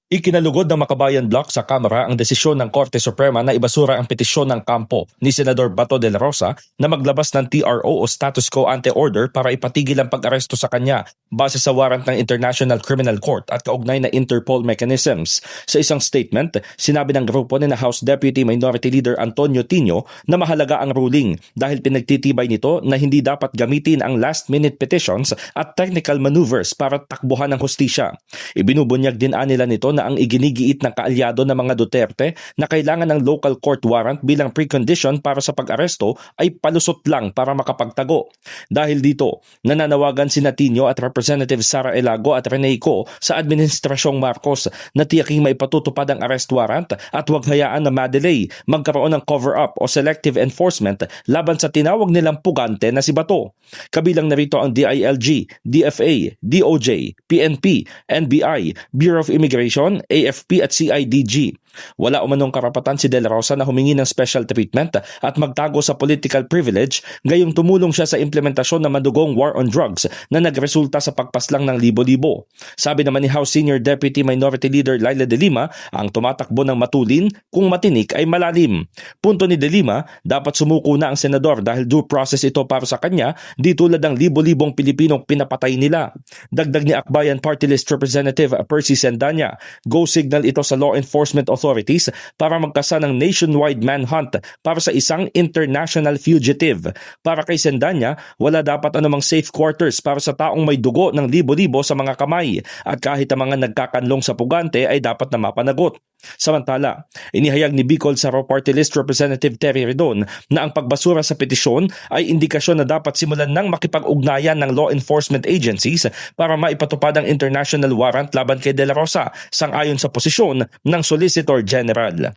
Ikinalugod ng Makabayan Bloc sa Kamara ang desisyon ng Korte Suprema na ibasura ang petisyon ng kampo ni Senador Bato de la Rosa na maglabas ng TRO o status quo ante order para ipatigil ang pag-aresto sa kanya base sa warrant ng International Criminal Court at kaugnay na Interpol mechanisms. Sa isang statement, sinabi ng grupo ni na House Deputy Minority Leader Antonio Tino na mahalaga ang ruling dahil pinagtitibay nito na hindi dapat gamitin ang last-minute petitions at technical maneuvers para takbuhan ng hustisya. Ibinubunyag din nila nito na ang iginigiit ng kaalyado ng mga Duterte na kailangan ng local court warrant bilang precondition para sa pag-aresto ay palusot lang para makapagtago. Dahil dito, nananawagan si Tino at Representative Sara Elago at Rene Co sa Administrasyong Marcos na tiyaking may patutupad ang arrest warrant at huwag hayaan na madelay magkaroon ng cover-up o selective enforcement laban sa tinawag nilang pugante na si Bato. Kabilang narito ang DILG, DFA, DOJ, PNP, NBI, Bureau of Immigration, AFP at CIDG. Wala umanong karapatan si De La Rosa na humingi ng special treatment at magtago sa political privilege, gayong tumulong siya sa implementasyon ng madugong war on drugs na nagresulta sa pagpaslang ng libo-libo. Sabi naman ni House Senior Deputy Minority Leader Laila De Lima, ang tumatakbo ng matulin kung matinik ay malalim. Punto ni De Lima, dapat sumuko na ang senador dahil due process ito para sa kanya, di tulad ng libo-libong Pilipinong pinapatay nila. Dagdag ni Akbayan Party List Representative Percy Sendanya, go signal ito sa law enforcement authorities para magkasa ng nationwide manhunt para sa isang international fugitive. Para kay Sendanya, wala dapat anumang safe quarters para sa taong may dugo ng libo-libo sa mga kamay at kahit ang mga nagkakanlong sa pugante ay dapat na mapanagot. Samantala, inihayag ni Bicol Saro Party List Representative Terry Redon na ang pagbasura sa petisyon ay indikasyon na dapat simulan ng makipag-ugnayan ng law enforcement agencies para maipatupad ang international warrant laban kay De La Rosa sang-ayon sa posisyon ng Solicitor General.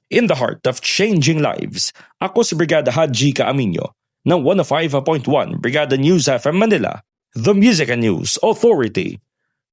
In the heart of changing lives, ako si Brigada Haji Caaminio ng 105.1 Brigada News FM Manila, The Music and News Authority.